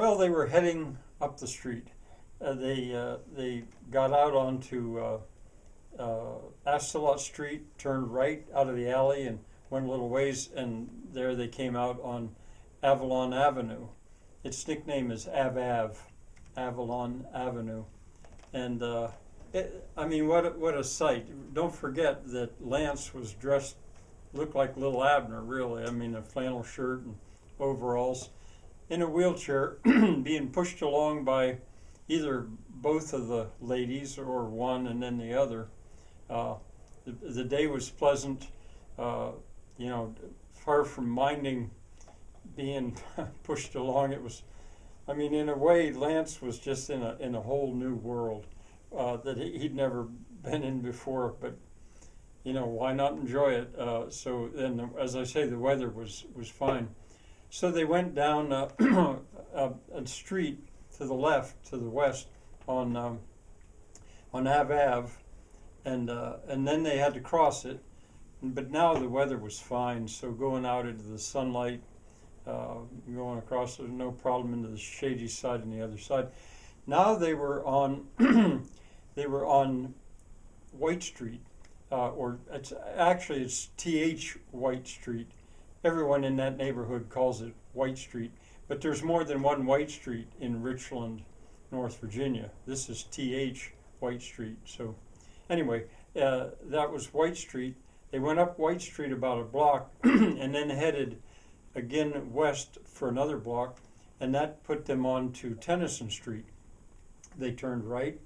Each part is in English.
Well, they were heading up the street. They got out onto Astalot Street, turned right out of the alley, and went a little ways, and there they came out on Avalon Avenue. Its nickname is Avalon Avenue, and I mean, what a sight! Don't forget that Lance was dressed, looked like little Abner, really. I mean, a flannel shirt and overalls, in a wheelchair, being pushed along by either both of the ladies or one and then the other. The day was pleasant, you know, far from minding being pushed along. It was, I mean, in a way, Lance was just in a whole new world that he'd never been in before. But you know, why not enjoy it? So then, as I say, the weather was fine. So they went down a street to the left, to the west, on Ave, and then they had to cross it. But now the weather was fine, so going out into the sunlight, going across, there's no problem, into the shady side and the other side. Now they were on they were on White Street, or it's T.H. White Street. Everyone in that neighborhood calls it White Street, but there's more than one White Street in Richland, North Virginia. This is T.H. White Street. So anyway, that was White Street. They went up White Street about a block and then headed again west for another block, and that put them on to Tennyson Street. They turned right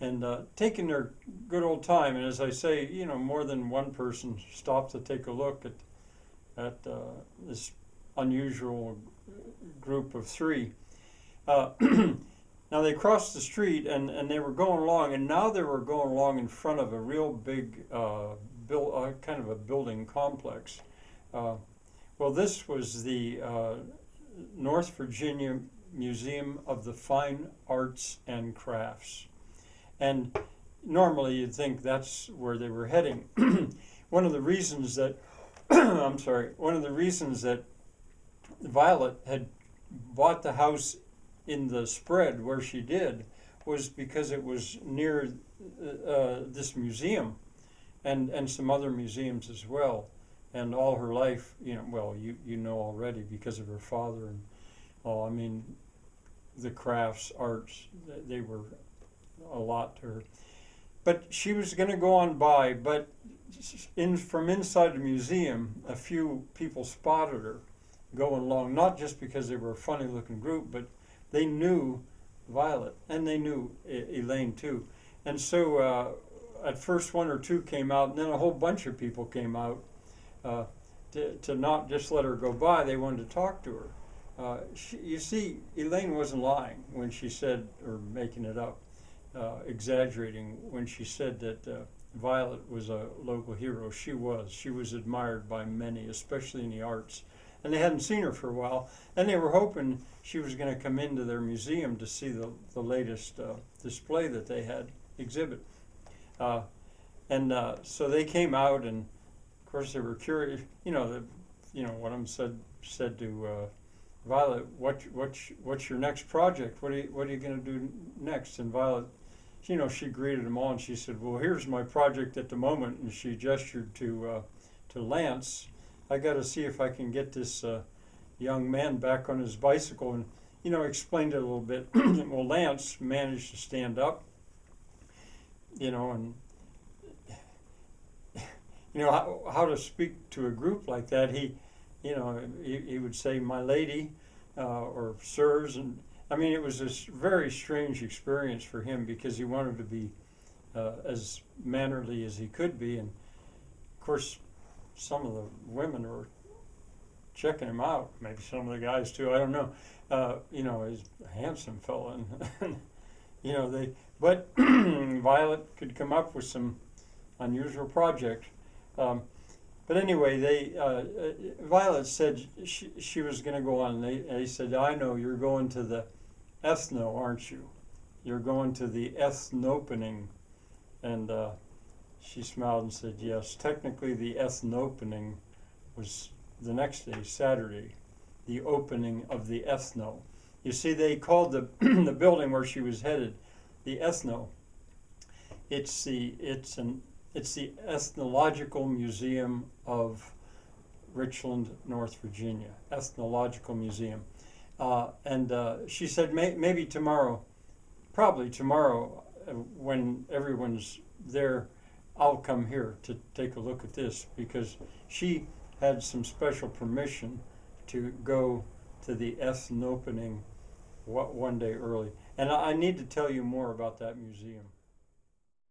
and taking their good old time. And as I say, you know, more than one person stopped to take a look at this unusual group of three. Now they crossed the street and they were going along, and now they were going along in front of a real big kind of a building complex. Well, this was the North Virginia Museum of the Fine Arts and Crafts. And normally you'd think that's where they were heading. One of the reasons that one of the reasons that Violet had bought the house in the spread where she did was because it was near this museum and some other museums as well. And all her life, you know, well, you know already because of her father and I mean, the crafts, arts, they were a lot to her. But she was going to go on by, but from inside the museum, a few people spotted her going along, not just because they were a funny looking group, but they knew Violet, and they knew Elaine too. And so at first one or two came out, and then a whole bunch of people came out to not just let her go by. They wanted to talk to her. You see, Elaine wasn't lying when she said, or making it up, exaggerating when she said that Violet was a local hero. She was admired by many, especially in the arts. And they hadn't seen her for a while, and they were hoping she was going to come into their museum to see the latest display that they had exhibit. So they came out, and of course they were curious. You know, one of them said to Violet, "What's your next project? What are you going to do next?" And Violet, you know, she greeted them all, and she said, "Well, here's my project at the moment," and she gestured to Lance. "I got to see if I can get this young man back on his bicycle," and you know, explained it a little bit. Well, Lance managed to stand up, you know, and you know how to speak to a group like that. He would say, "My lady," or "sirs," and I mean, it was a very strange experience for him because he wanted to be as mannerly as he could be, and of course, some of the women were checking him out. Maybe some of the guys too. I don't know. You know, he's a handsome fellow, and you know But Violet could come up with some unusual project. But anyway, Violet said she was going to go on. They said, "I know you're going to the Ethno, aren't you? You're going to the EthnOpening," and she smiled and said, "Yes, technically the EthnOpening was the next day, Saturday, the opening of the Ethno." You see, they called the the building where she was headed the Ethno. It's the Ethnological Museum of Richland, North Virginia. Ethnological Museum. And she said maybe tomorrow, probably tomorrow, when everyone's there, I'll come here to take a look at this, because she had some special permission to go to the EthnOpening one day early. And I need to tell you more about that museum.